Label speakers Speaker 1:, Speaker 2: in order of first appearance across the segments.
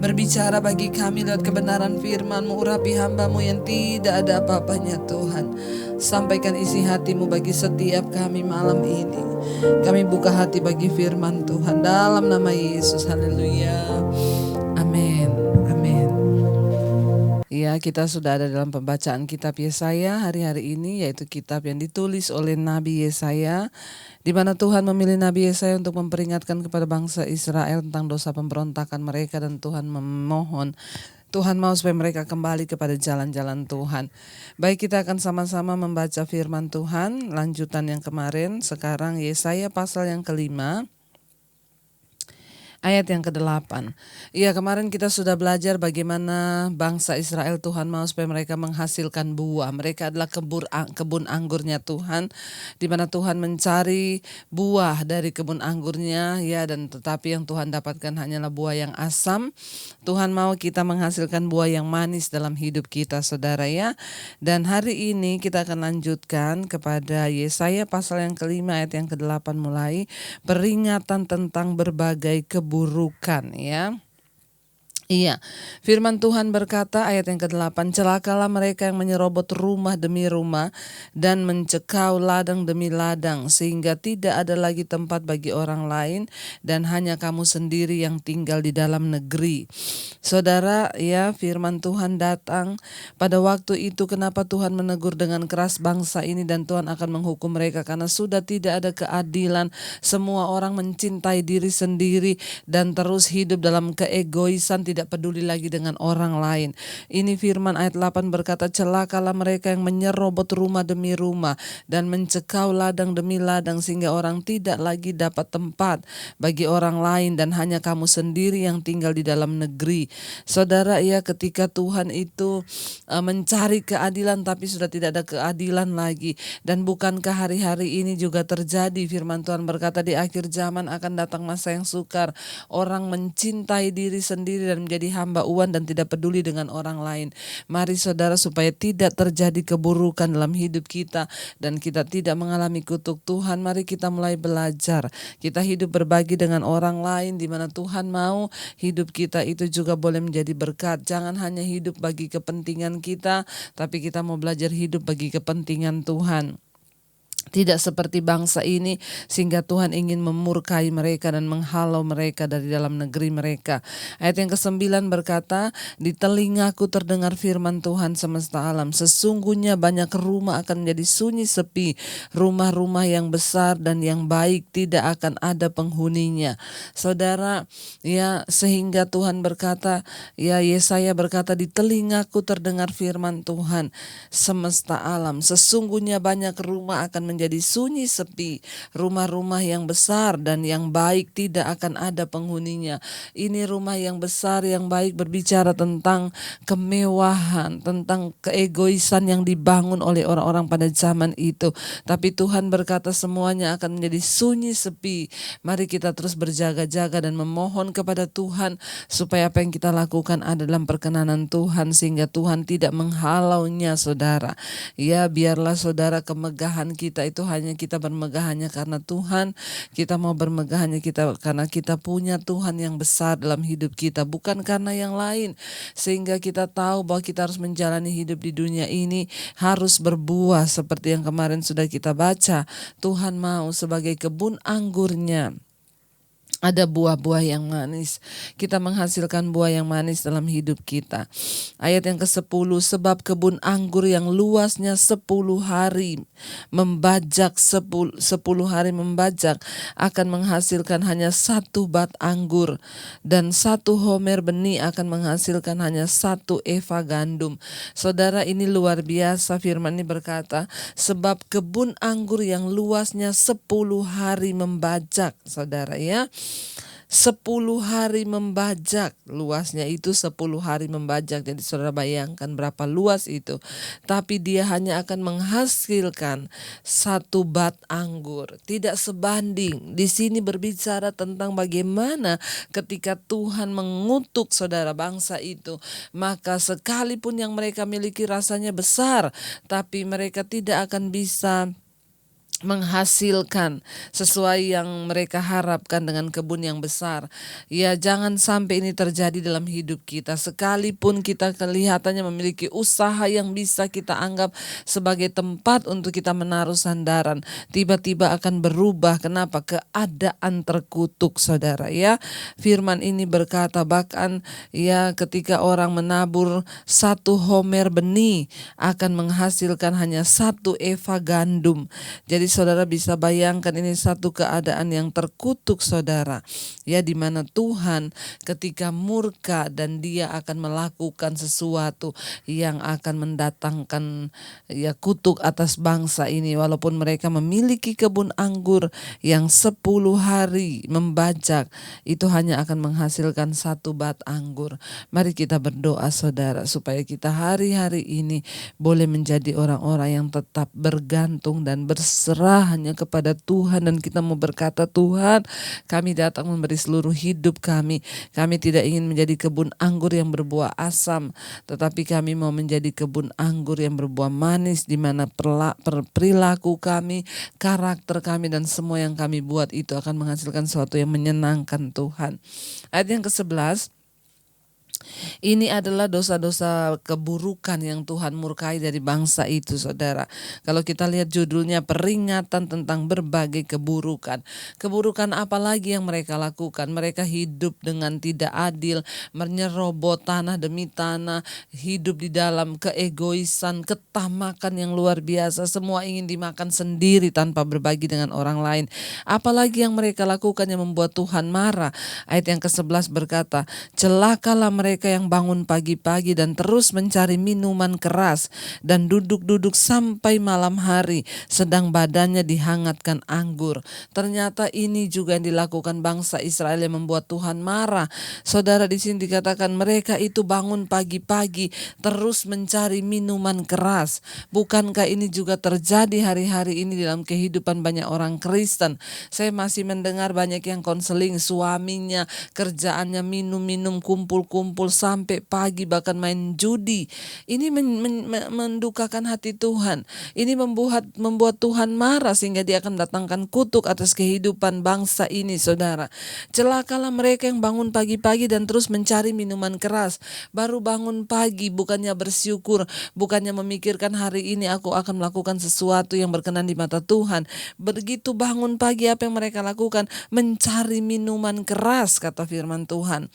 Speaker 1: Berbicara bagi kami lewat kebenaran firman-Mu, urapi hamba-Mu yang tidak ada apa-apanya Tuhan. Sampaikan isi hati-Mu bagi setiap kami malam ini. Kami buka hati bagi firman Tuhan dalam nama Yesus. Haleluya. Amin. Amin. Ya, kita sudah ada dalam pembacaan kitab Yesaya hari-hari ini, yaitu kitab yang ditulis oleh Nabi Yesaya, di mana Tuhan memilih Nabi Yesaya untuk memperingatkan kepada bangsa Israel tentang dosa pemberontakan mereka, dan Tuhan memohon, Tuhan mau supaya mereka kembali kepada jalan-jalan Tuhan. Baik, kita akan sama-sama membaca firman Tuhan, lanjutan yang kemarin. Sekarang Yesaya pasal yang kelima, ayat yang ke-8. Iya, kemarin kita sudah belajar bagaimana bangsa Israel Tuhan mau supaya mereka menghasilkan buah. Mereka adalah kebun anggurnya Tuhan, di mana Tuhan mencari buah dari kebun anggurnya, ya, dan tetapi yang Tuhan dapatkan hanyalah buah yang asam. Tuhan mau kita menghasilkan buah yang manis dalam hidup kita, saudara, ya. Dan hari ini kita akan lanjutkan kepada Yesaya pasal yang kelima ayat yang ke-8 mulai, peringatan tentang berbagai keburukan, ya. Iya, firman Tuhan berkata ayat yang ke-8, celakalah mereka yang menyerobot rumah demi rumah dan mencekau ladang demi ladang, sehingga tidak ada lagi tempat bagi orang lain dan hanya kamu sendiri yang tinggal di dalam negeri. Saudara, ya, firman Tuhan datang pada waktu itu. Kenapa Tuhan menegur dengan keras bangsa ini dan Tuhan akan menghukum mereka? Karena sudah tidak ada keadilan, semua orang mencintai diri sendiri dan terus hidup dalam keegoisan, tidak peduli lagi dengan orang lain. Ini firman ayat 8 berkata, celakalah mereka yang menyerobot rumah demi rumah dan mencekau ladang demi ladang, sehingga orang tidak lagi dapat tempat bagi orang lain dan hanya kamu sendiri yang tinggal di dalam negeri. Saudara, ya, ketika Tuhan itu mencari keadilan tapi sudah tidak ada keadilan lagi. Dan bukankah hari-hari ini juga terjadi? Firman Tuhan berkata di akhir zaman akan datang masa yang sukar. Orang mencintai diri sendiri dan menjadi hamba uang dan tidak peduli dengan orang lain. Mari saudara, supaya tidak terjadi keburukan dalam hidup kita dan kita tidak mengalami kutuk Tuhan, mari kita mulai belajar. Kita hidup berbagi dengan orang lain, di mana Tuhan mau hidup kita itu juga boleh menjadi berkat. Jangan hanya hidup bagi kepentingan kita, tapi kita mau belajar hidup bagi kepentingan Tuhan. Tidak seperti bangsa ini, sehingga Tuhan ingin memurkai mereka dan menghalau mereka dari dalam negeri mereka. Ayat yang ke-9 berkata, di telingaku terdengar firman Tuhan semesta alam, sesungguhnya banyak rumah akan menjadi sunyi sepi, rumah-rumah yang besar dan yang baik tidak akan ada penghuninya. Saudara, ya, sehingga Tuhan berkata, ya, Yesaya berkata, di telingaku terdengar firman Tuhan semesta alam, sesungguhnya banyak rumah akan menjadi sunyi sepi, rumah-rumah yang besar dan yang baik tidak akan ada penghuninya. Ini rumah yang besar yang baik berbicara tentang kemewahan, tentang keegoisan yang dibangun oleh orang-orang pada zaman itu. Tapi Tuhan berkata semuanya akan menjadi sunyi sepi. Mari kita terus berjaga-jaga dan memohon kepada Tuhan supaya apa yang kita lakukan ada dalam perkenanan Tuhan, sehingga Tuhan tidak menghalaunya, saudara. Ya, biarlah saudara, kemegahan kita itu hanya kita bermegah hanya karena Tuhan. Kita mau bermegah hanya kita karena kita punya Tuhan yang besar dalam hidup kita, bukan karena yang lain. Sehingga kita tahu bahwa kita harus menjalani hidup di dunia ini harus berbuah seperti yang kemarin sudah kita baca. Tuhan mau sebagai kebun anggurnya ada buah-buah yang manis. Kita menghasilkan buah yang manis dalam hidup kita. Ayat yang ke-10, sebab kebun anggur yang luasnya 10 hari membajak, 10 hari membajak akan menghasilkan hanya 1 bat anggur, dan 1 homer benih akan menghasilkan hanya 1 eva gandum. Saudara, ini luar biasa. Firman ini berkata, sebab kebun anggur yang luasnya 10 hari membajak, saudara, ya. 10 hari membajak, luasnya itu 10 hari membajak. Jadi saudara bayangkan berapa luas itu. Tapi dia hanya akan menghasilkan 1 bat anggur. Tidak sebanding. Di sini berbicara tentang bagaimana ketika Tuhan mengutuk saudara bangsa itu, maka sekalipun yang mereka miliki rasanya besar, tapi mereka tidak akan bisa menghasilkan sesuai yang mereka harapkan dengan kebun yang besar. Ya, jangan sampai ini terjadi dalam hidup kita. Sekalipun kita kelihatannya memiliki usaha yang bisa kita anggap sebagai tempat untuk kita menaruh sandaran, tiba-tiba akan berubah. Kenapa? Keadaan terkutuk, saudara. Ya, firman ini berkata bahkan ya ketika orang menabur 1 homer benih akan menghasilkan hanya 1 eva gandum. Jadi saudara bisa bayangkan ini satu keadaan yang terkutuk, saudara. Ya, di mana Tuhan ketika murka dan dia akan melakukan sesuatu yang akan mendatangkan ya kutuk atas bangsa ini. Walaupun mereka memiliki kebun anggur yang 10 hari membajak, itu hanya akan menghasilkan 1 bat anggur. Mari kita berdoa, saudara, supaya kita hari-hari ini boleh menjadi orang-orang yang tetap bergantung dan berserah hanya kepada Tuhan. Dan kita mau berkata, Tuhan, kami datang memberi seluruh hidup kami. Kami tidak ingin menjadi kebun anggur yang berbuah asam, tetapi kami mau menjadi kebun anggur yang berbuah manis, di mana perilaku kami, karakter kami, dan semua yang kami buat itu akan menghasilkan sesuatu yang menyenangkan Tuhan. Ayat yang ke-11, ini adalah dosa-dosa keburukan yang Tuhan murkai dari bangsa itu, saudara. Kalau kita lihat judulnya, peringatan tentang berbagai keburukan. Keburukan apa lagi yang mereka lakukan? Mereka hidup dengan tidak adil, menyerobot tanah demi tanah, hidup di dalam keegoisan, ketamakan yang luar biasa. Semua ingin dimakan sendiri tanpa berbagi dengan orang lain. Apalagi yang mereka lakukan yang membuat Tuhan marah. Ayat yang ke-11 berkata, celakalah mereka yang bangun pagi-pagi dan terus mencari minuman keras dan duduk-duduk sampai malam hari, sedang badannya dihangatkan anggur. Ternyata ini juga yang dilakukan bangsa Israel yang membuat Tuhan marah. Saudara, di sini dikatakan mereka itu bangun pagi-pagi terus mencari minuman keras. Bukankah ini juga terjadi hari-hari ini dalam kehidupan banyak orang Kristen? Saya masih mendengar banyak yang konseling suaminya, kerjaannya minum-minum, kumpul-kumpul sampai pagi, bahkan main judi. Ini mendukakan hati Tuhan. Ini membuat Tuhan marah sehingga dia akan datangkan kutuk atas kehidupan bangsa ini, saudara. Celakalah mereka yang bangun pagi-pagi dan terus mencari minuman keras. Baru bangun pagi bukannya bersyukur, bukannya memikirkan hari ini aku akan melakukan sesuatu yang berkenan di mata Tuhan. Begitu bangun pagi, apa yang mereka lakukan? Mencari minuman keras, kata firman Tuhan.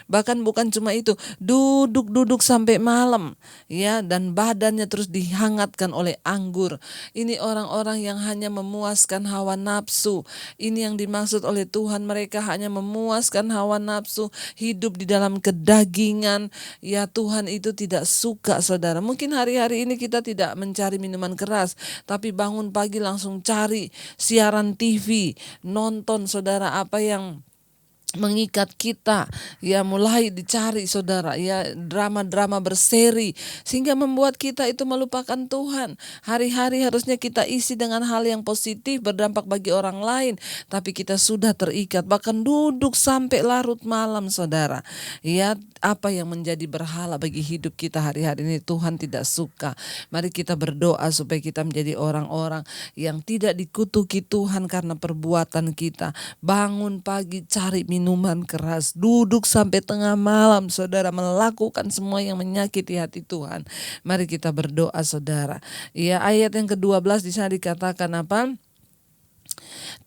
Speaker 1: Bahkan bukan cuma itu, duduk-duduk sampai malam, ya, dan badannya terus dihangatkan oleh anggur. Ini orang-orang yang hanya memuaskan hawa nafsu. Ini yang dimaksud oleh Tuhan, mereka hanya memuaskan hawa nafsu, hidup di dalam kedagingan. Ya, Tuhan itu tidak suka, saudara. Mungkin hari-hari ini kita tidak mencari minuman keras, tapi bangun pagi langsung cari siaran TV, nonton, saudara, apa yang mengikat kita, ya, mulai dicari, saudara, ya, drama-drama berseri, sehingga membuat kita itu melupakan Tuhan. Hari-hari harusnya kita isi dengan hal yang positif, berdampak bagi orang lain, tapi kita sudah terikat, bahkan duduk sampai larut malam, saudara. Ya, apa yang menjadi berhala bagi hidup kita hari-hari ini Tuhan tidak suka. Mari kita berdoa supaya kita menjadi orang-orang yang tidak dikutuki Tuhan karena perbuatan kita. Bangun pagi cari minuman keras, duduk sampai tengah malam, saudara, melakukan semua yang menyakiti hati Tuhan. Mari kita berdoa, saudara. Ya, ayat yang ke-12 di sana dikatakan apa?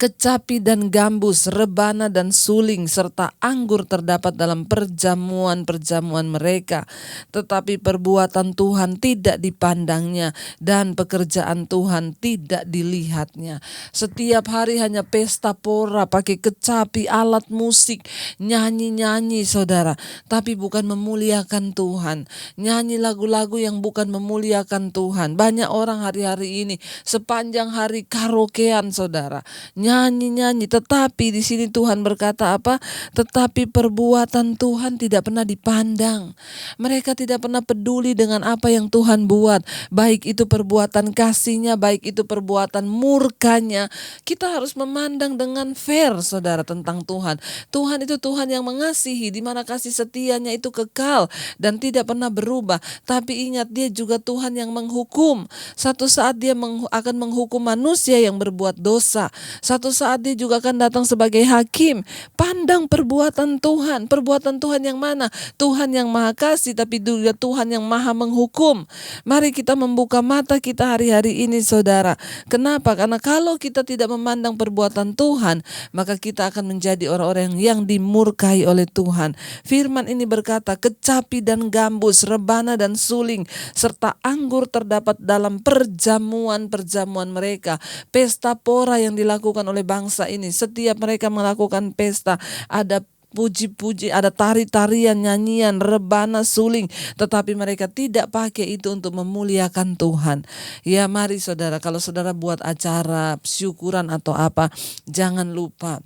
Speaker 1: Kecapi dan gambus, rebana dan suling, serta anggur terdapat dalam perjamuan-perjamuan mereka. Tetapi perbuatan Tuhan tidak dipandangnya dan pekerjaan Tuhan tidak dilihatnya. Setiap hari hanya pesta pora, pakai kecapi, alat musik, nyanyi-nyanyi, saudara. Tapi bukan memuliakan Tuhan. Nyanyi lagu-lagu yang bukan memuliakan Tuhan. Banyak orang hari-hari ini sepanjang hari karaokean, saudara. nyanyi-nyanyi. Tetapi di sini Tuhan berkata apa? Tetapi perbuatan Tuhan tidak pernah dipandang. Mereka tidak pernah peduli dengan apa yang Tuhan buat. Baik itu perbuatan kasih-Nya, baik itu perbuatan murkanya. Kita harus memandang dengan fair, saudara, tentang Tuhan. Tuhan itu Tuhan yang mengasihi, di mana kasih setianya itu kekal dan tidak pernah berubah. Tapi ingat, Dia juga Tuhan yang menghukum. Satu saat Dia akan menghukum manusia yang berbuat dosa. Satu saat Dia juga akan datang sebagai hakim. Pandang perbuatan Tuhan. Perbuatan Tuhan yang mana? Tuhan yang maha kasih, tapi juga Tuhan yang maha menghukum. Mari kita membuka mata kita hari-hari ini, saudara. Kenapa? Karena kalau kita tidak memandang perbuatan Tuhan, maka kita akan menjadi orang-orang yang dimurkai oleh Tuhan. Firman ini berkata, kecapi dan gambus, rebana dan suling, serta anggur terdapat dalam perjamuan-perjamuan mereka. Pesta pora yang dilakukan oleh bangsa ini. Setiap mereka melakukan pesta, ada puji-puji, ada tari-tarian, nyanyian, rebana, suling. Tetapi mereka tidak pakai itu untuk memuliakan Tuhan. Ya mari saudara, kalau saudara buat acara syukuran atau apa, jangan lupa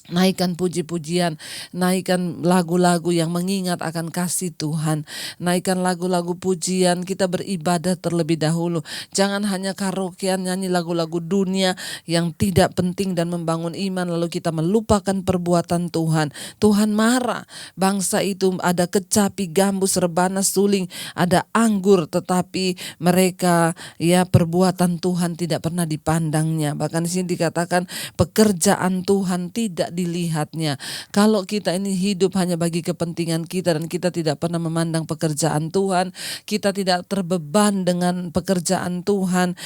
Speaker 1: naikkan puji-pujian, naikkan lagu-lagu yang mengingat akan kasih Tuhan. Naikkan lagu-lagu pujian, kita beribadah terlebih dahulu. Jangan hanya karaokean, nyanyi lagu-lagu dunia yang tidak penting dan membangun iman, lalu kita melupakan perbuatan Tuhan. Tuhan marah. Bangsa itu ada kecapi, gambus, rebana, suling, ada anggur, tetapi mereka perbuatan Tuhan tidak pernah dipandangnya. Bahkan di sini dikatakan pekerjaan Tuhan tidak dilihatnya. Kalau kita ini hidup hanya bagi kepentingan kita dan kita tidak pernah memandang pekerjaan Tuhan, kita tidak terbeban dengan pekerjaan Tuhan,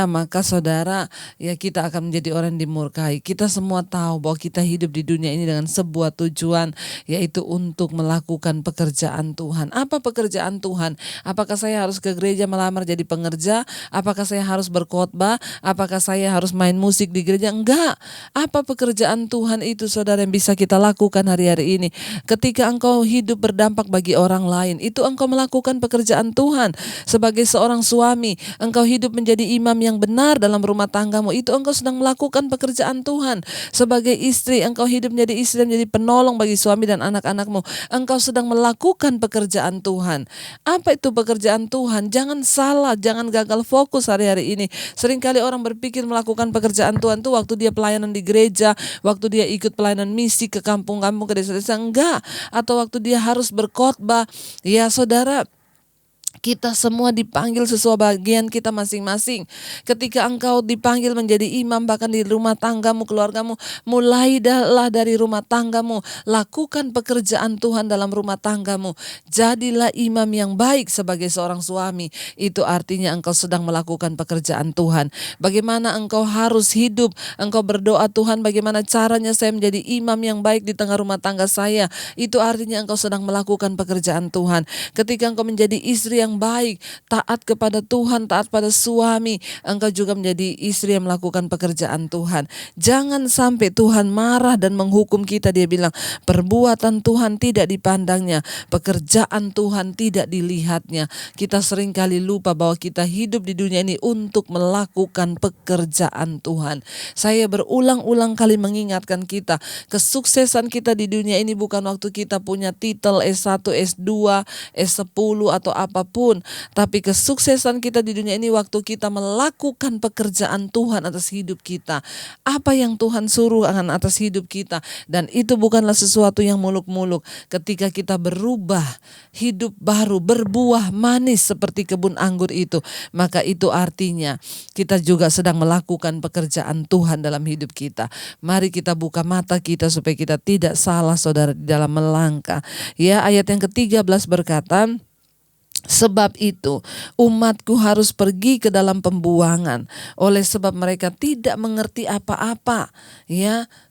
Speaker 1: maka saudara, kita akan menjadi orang yang dimurkai. Kita semua tahu bahwa kita hidup di dunia ini dengan sebuah tujuan, yaitu untuk melakukan pekerjaan Tuhan. Apa pekerjaan Tuhan? Apakah saya harus ke gereja melamar jadi pengerja? Apakah saya harus berkhotbah? Apakah saya harus main musik di gereja? Enggak. Apa pekerjaan Tuhan itu, saudara, yang bisa kita lakukan hari-hari ini? Ketika engkau hidup berdampak bagi orang lain, itu engkau melakukan pekerjaan Tuhan. Sebagai seorang suami, engkau hidup menjadi imam yang benar dalam rumah tanggamu, itu engkau sedang melakukan pekerjaan Tuhan. Sebagai istri, engkau hidup menjadi istri, menjadi penolong bagi suami dan anak-anakmu, engkau sedang melakukan pekerjaan Tuhan. Apa itu pekerjaan Tuhan? Jangan salah, jangan gagal fokus hari-hari ini. Seringkali orang berpikir melakukan pekerjaan Tuhan itu waktu dia pelayanan di gereja, waktu dia ikut pelayanan misi ke kampung-kampung, ke desa-desa, enggak. Atau waktu dia harus berkhotbah. Ya saudara, kita semua dipanggil sesuai bagian kita masing-masing. Ketika engkau dipanggil menjadi imam bahkan di rumah tanggamu, keluargamu, mulailah dari rumah tanggamu. Lakukan pekerjaan Tuhan dalam rumah tanggamu. Jadilah imam yang baik sebagai seorang suami. Itu artinya engkau sedang melakukan pekerjaan Tuhan. Bagaimana engkau harus hidup? Engkau berdoa, Tuhan, bagaimana caranya saya menjadi imam yang baik di tengah rumah tangga saya? Itu artinya engkau sedang melakukan pekerjaan Tuhan. Ketika engkau menjadi istri yang baik, taat kepada Tuhan, taat pada suami, engkau juga menjadi istri yang melakukan pekerjaan Tuhan. Jangan sampai Tuhan marah dan menghukum kita. Dia bilang perbuatan Tuhan tidak dipandangnya, pekerjaan Tuhan tidak dilihatnya. Kita seringkali lupa bahwa kita hidup di dunia ini untuk melakukan pekerjaan Tuhan. Saya berulang-ulang kali mengingatkan kita, kesuksesan kita di dunia ini bukan waktu kita punya titel S1, S2, S10 atau apapun. Tapi kesuksesan kita di dunia ini waktu kita melakukan pekerjaan Tuhan atas hidup kita. Apa yang Tuhan suruh akan atas hidup kita. Dan itu bukanlah sesuatu yang muluk-muluk. Ketika kita berubah, hidup baru, berbuah manis seperti kebun anggur itu, maka itu artinya kita juga sedang melakukan pekerjaan Tuhan dalam hidup kita. Mari kita buka mata kita supaya kita tidak salah, saudara, di dalam melangkah. Ayat yang ke-13 berkata, sebab itu umatku harus pergi ke dalam pembuangan oleh sebab mereka tidak mengerti apa-apa.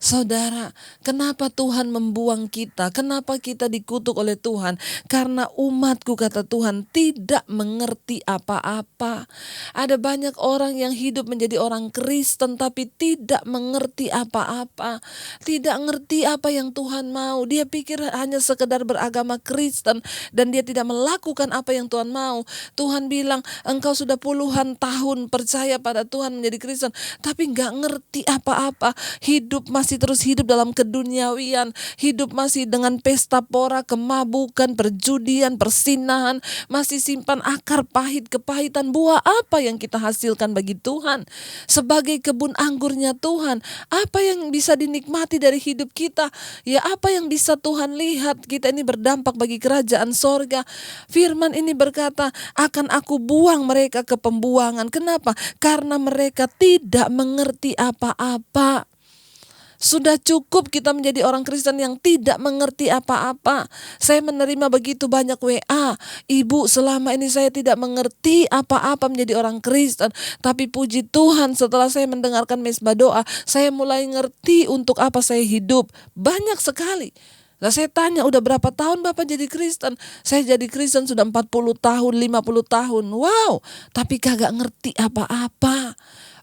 Speaker 1: Saudara, kenapa Tuhan membuang kita? Kenapa kita dikutuk oleh Tuhan? Karena umatku, kata Tuhan, tidak mengerti apa-apa. Ada banyak orang yang hidup menjadi orang Kristen tapi tidak mengerti apa-apa. Tidak ngerti apa yang Tuhan mau. Dia pikir hanya sekedar beragama Kristen dan dia tidak melakukan apa yang yang Tuhan mau. Tuhan bilang, engkau sudah puluhan tahun percaya pada Tuhan menjadi Kristen, tapi gak ngerti apa-apa. Hidup masih terus hidup dalam keduniawian, hidup masih dengan pesta pora, kemabukan, perjudian, persinahan, masih simpan akar pahit, kepahitan. Buah apa yang kita hasilkan bagi Tuhan? Sebagai kebun anggurnya Tuhan, apa yang bisa dinikmati dari hidup kita? Ya, apa yang bisa Tuhan lihat kita ini berdampak bagi kerajaan sorga? Firman ini berkata, akan aku buang mereka ke pembuangan. Kenapa? Karena mereka tidak mengerti apa-apa. Sudah cukup kita menjadi orang Kristen yang tidak mengerti apa-apa. Saya menerima begitu banyak WA, ibu, selama ini saya tidak mengerti apa-apa menjadi orang Kristen, tapi puji Tuhan setelah saya mendengarkan mesbah doa, saya mulai ngerti untuk apa saya hidup. Banyak sekali. Lah saya tanya, udah berapa tahun Bapak jadi Kristen? Saya jadi Kristen sudah 40 tahun, 50 tahun. Wow, tapi kagak ngerti apa-apa.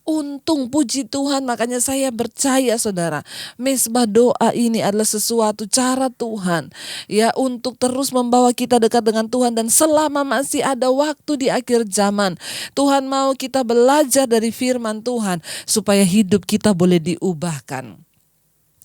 Speaker 1: Untung, puji Tuhan, makanya saya percaya saudara, mesbah doa ini adalah sesuatu cara Tuhan ya untuk terus membawa kita dekat dengan Tuhan. Dan selama masih ada waktu di akhir zaman, Tuhan mau kita belajar dari firman Tuhan supaya hidup kita boleh diubahkan,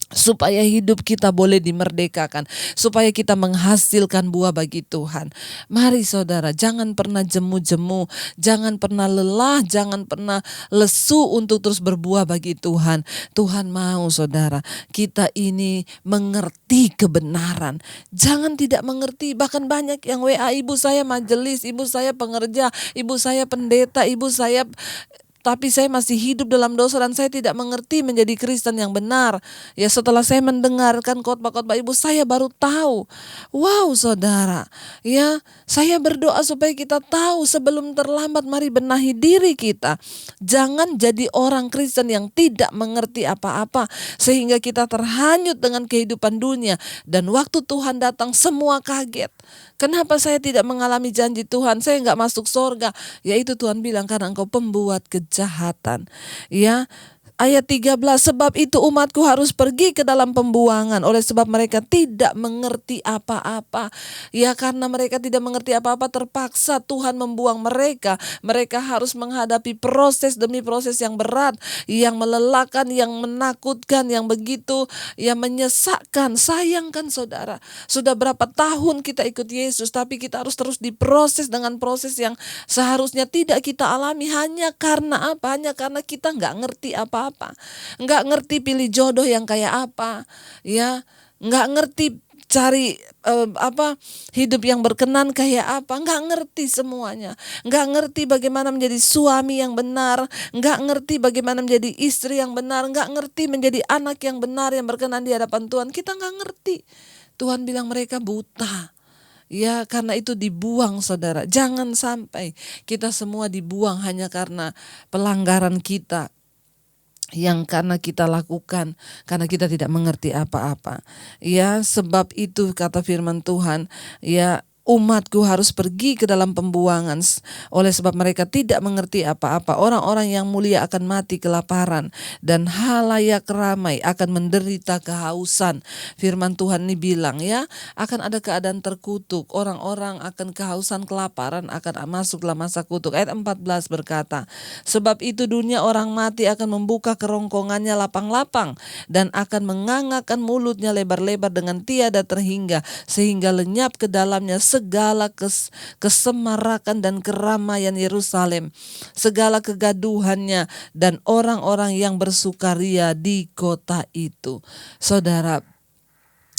Speaker 1: supaya hidup kita boleh dimerdekakan, supaya kita menghasilkan buah bagi Tuhan. Mari saudara, jangan pernah jemu-jemu, jangan pernah lelah, jangan pernah lesu untuk terus berbuah bagi Tuhan. Tuhan mau saudara, kita ini mengerti kebenaran. Jangan tidak mengerti. Bahkan banyak yang WA, ibu saya majelis, ibu saya pengerja, ibu saya pendeta, ibu saya, tapi saya masih hidup dalam dosa dan saya tidak mengerti menjadi Kristen yang benar. Ya, setelah saya mendengarkan khotbah-khotbah ibu, saya baru tahu. Wow saudara, ya saya berdoa supaya kita tahu sebelum terlambat. Mari benahi diri kita. Jangan jadi orang Kristen yang tidak mengerti apa-apa sehingga kita terhanyut dengan kehidupan dunia. Dan waktu Tuhan datang semua kaget. Kenapa saya tidak mengalami janji Tuhan? Saya nggak masuk sorga. Yaitu Tuhan bilang, karena engkau pembuat kejahatan. Ya, ayat 13, sebab itu umatku harus pergi ke dalam pembuangan oleh sebab mereka tidak mengerti apa-apa. Ya, karena mereka tidak mengerti apa-apa, terpaksa Tuhan membuang mereka. Mereka harus menghadapi proses demi proses yang berat, yang melelahkan, yang menakutkan, yang begitu yang menyesakkan. Sayangkan saudara, sudah berapa tahun kita ikut Yesus, tapi kita harus terus diproses dengan proses yang seharusnya tidak kita alami. Hanya karena apa? Hanya karena kita nggak ngerti apa-apa. Nggak ngerti pilih jodoh yang kayak apa, ya, nggak ngerti cari hidup yang berkenan kayak apa, nggak ngerti semuanya, nggak ngerti bagaimana menjadi suami yang benar, nggak ngerti bagaimana menjadi istri yang benar, nggak ngerti menjadi anak yang benar yang berkenan di hadapan Tuhan. Kita nggak ngerti. Tuhan bilang mereka buta. Ya, karena itu dibuang saudara. Jangan sampai kita semua dibuang hanya karena pelanggaran kita yang karena kita lakukan, karena kita tidak mengerti apa-apa. Ya, sebab itu kata firman Tuhan, ya, umatku harus pergi ke dalam pembuangan oleh sebab mereka tidak mengerti apa-apa. Orang-orang yang mulia akan mati kelaparan dan halayak ramai akan menderita kehausan. Firman Tuhan ini bilang, ya, akan ada keadaan terkutuk. Orang-orang akan kehausan, kelaparan, akan masuk dalam masa kutuk. Ayat 14 berkata, sebab itu dunia orang mati akan membuka kerongkongannya lapang-lapang dan akan mengangakkan mulutnya lebar-lebar dengan tiada terhingga, sehingga lenyap ke dalamnya segala kesemarakan dan keramaian Yerusalem, segala kegaduhannya dan orang-orang yang bersukaria di kota itu. Saudara,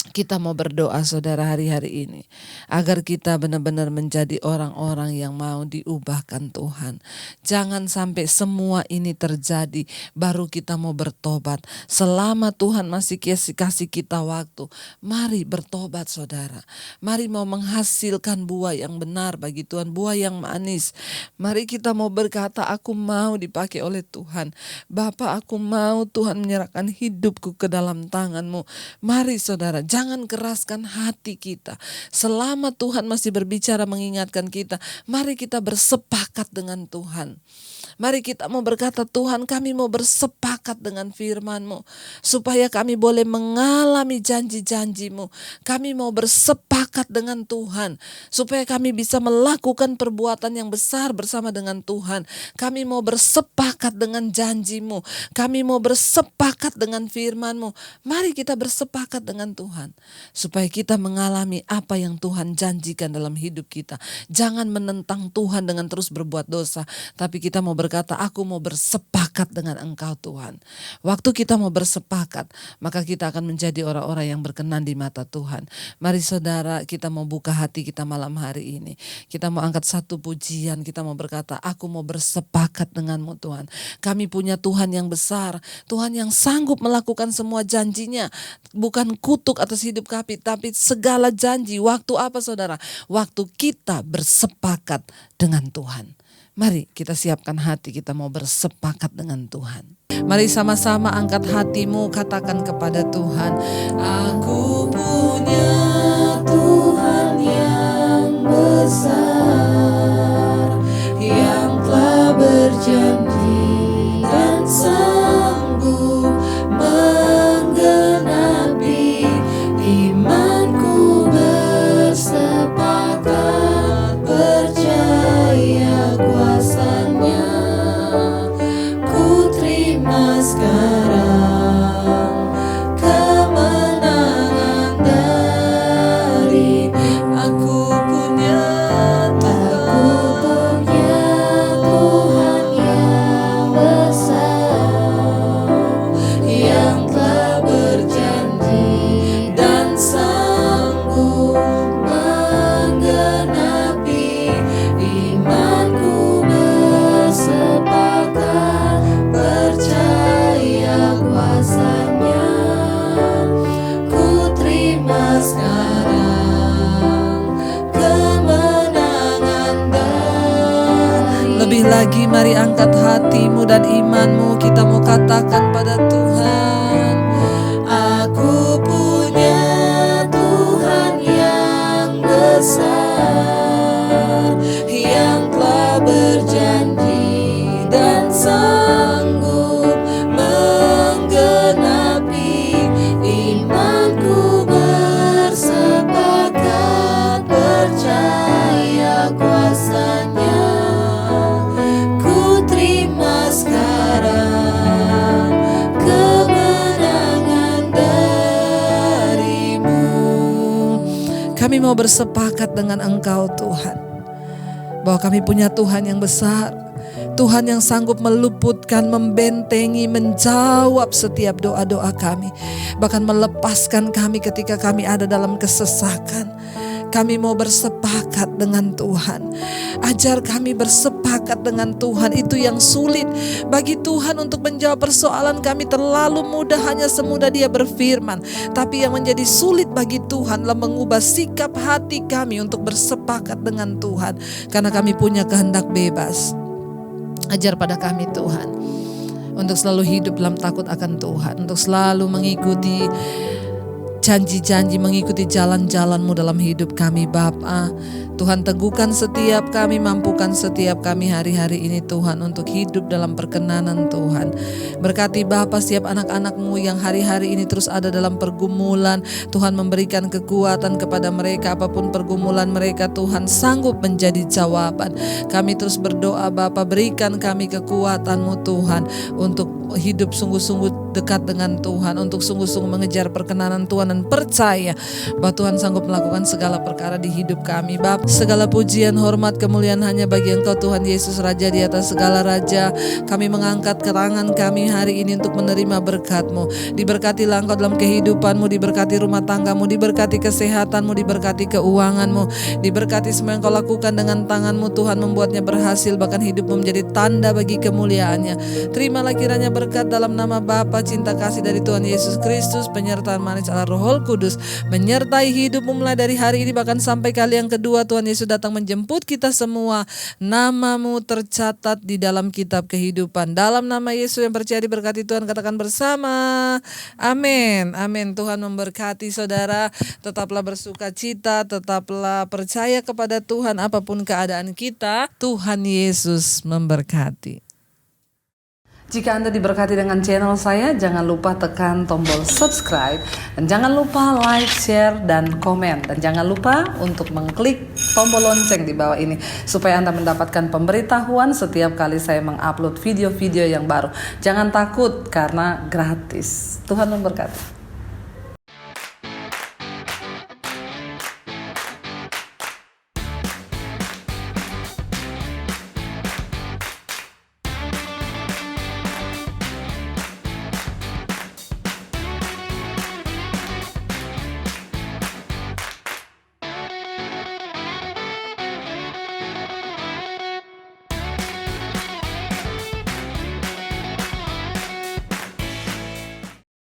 Speaker 1: kita mau berdoa saudara hari-hari ini agar kita benar-benar menjadi orang-orang yang mau diubahkan Tuhan. Jangan sampai semua ini terjadi baru kita mau bertobat. Selama Tuhan masih kasih kita waktu, mari bertobat saudara. Mari mau menghasilkan buah yang benar bagi Tuhan, buah yang manis. Mari kita mau berkata, aku mau dipakai oleh Tuhan. Bapa, aku mau Tuhan menyerahkan hidupku ke dalam tangan-Mu. Mari saudara, Jangan keraskan hati kita. Selama Tuhan masih berbicara mengingatkan kita, mari kita bersepakat dengan Tuhan. Mari kita mau berkata, Tuhan, kami mau bersepakat dengan firman-Mu, supaya kami boleh mengalami janji-janji-Mu. Kami mau bersepakat dengan Tuhan, supaya kami bisa melakukan perbuatan yang besar bersama dengan Tuhan. Kami mau bersepakat dengan janji-Mu. Kami mau bersepakat dengan firman-Mu. Mari kita bersepakat dengan Tuhan, supaya kita mengalami apa yang Tuhan janjikan dalam hidup kita. Jangan menentang Tuhan dengan terus berbuat dosa, tapi kita mau berkata, aku mau bersepakat dengan Engkau Tuhan. Waktu kita mau bersepakat, maka kita akan menjadi orang-orang yang berkenan di mata Tuhan. Mari saudara, kita mau buka hati kita malam hari ini. Kita mau angkat satu pujian, kita mau berkata, aku mau bersepakat denganmu Tuhan. Kami punya Tuhan yang besar, Tuhan yang sanggup melakukan semua janjinya. Bukan kutuk atas hidup kami, tapi segala janji. Waktu apa saudara? Waktu kita bersepakat dengan Tuhan. Mari kita siapkan hati, kita mau bersepakat dengan Tuhan. Mari sama-sama angkat hatimu, katakan kepada Tuhan, aku punya Tuhan yang besar, yang telah berjanji dan sanggup menggenapi imanku, bersepakat percaya kuasa-Nya. Ku terima sekarang kemenangan dari aku punya Tuhan yang besar, yang telah berjanji dan sanggup menggenapi imanku, bersepakat percaya kuasa-Nya. Ku terima sekarang kemenangan dari. Lebih lagi mari angkat hatimu dan imanmu, kita mau katakan pada Tuhan, aku punya Tuhan yang besar, yang telah berjanji dan sanggup menggenapi imanku, bersepakat percaya kuasa-Nya. Ku terima sekarang kemenangan dari-Mu. Kami mau bersepakat dengan Engkau Tuhan, bahwa kami punya Tuhan yang besar, Tuhan yang sanggup meluputkan, membentengi, menjawab setiap doa-doa kami, bahkan melepaskan kami ketika kami ada dalam kesesakan. Kami mau bersepakat dengan Tuhan. Ajar kami bersepakat dengan Tuhan. Itu yang sulit bagi Tuhan untuk menjawab persoalan kami. Terlalu mudah, hanya semudah Dia berfirman. Tapi yang menjadi sulit bagi Tuhan adalah mengubah sikap hati kami untuk bersepakat dengan Tuhan. Karena kami punya kehendak bebas. Ajar pada kami Tuhan untuk selalu hidup dalam takut akan Tuhan, untuk selalu mengikuti janji-janji, mengikuti jalan-jalan-Mu dalam hidup kami Bapa. Tuhan, teguhkan setiap kami, mampukan setiap kami hari-hari ini Tuhan untuk hidup dalam perkenanan Tuhan. Berkati Bapa setiap anak-anak-Mu yang hari-hari ini terus ada dalam pergumulan. Tuhan memberikan kekuatan kepada mereka, apapun pergumulan mereka Tuhan sanggup menjadi jawaban. Kami terus berdoa Bapa, berikan kami kekuatan-Mu Tuhan untuk hidup sungguh-sungguh dekat dengan Tuhan, untuk sungguh-sungguh mengejar perkenanan Tuhan dan percaya bahwa Tuhan sanggup melakukan segala perkara di hidup kami Bapa. Segala pujian, hormat, kemuliaan hanya bagi Engkau Tuhan Yesus, Raja di atas segala raja. Kami mengangkat tangan kami hari ini untuk menerima berkat-Mu. Diberkatilah Engkau dalam kehidupan-Mu, diberkati rumah tangga-Mu, diberkati kesehatan-Mu, diberkati keuangan-Mu, diberkati semua yang Kau lakukan dengan tangan-Mu Tuhan, membuatnya berhasil, bahkan hidup-Mu menjadi tanda bagi kemuliaan-Nya. Terimalah kiranya berkat dalam nama Bapa, cinta kasih dari Tuhan Yesus Kristus, penyertaan manis Allah Roh Roh Kudus menyertai hidupmu mulai dari hari ini bahkan sampai kali yang kedua Tuhan Yesus datang menjemput kita semua. Namamu tercatat di dalam kitab kehidupan. Dalam nama Yesus yang percaya diberkati Tuhan, katakan bersama. Amin. Amin. Tuhan memberkati saudara. Tetaplah bersuka cita, tetaplah percaya kepada Tuhan apapun keadaan kita. Tuhan Yesus memberkati. Jika Anda diberkati dengan channel saya, jangan lupa tekan tombol subscribe, dan jangan lupa like, share, dan komen. Dan jangan lupa untuk mengklik tombol lonceng di bawah ini, supaya Anda mendapatkan pemberitahuan setiap kali saya mengupload video-video yang baru. Jangan takut, karena gratis. Tuhan memberkati.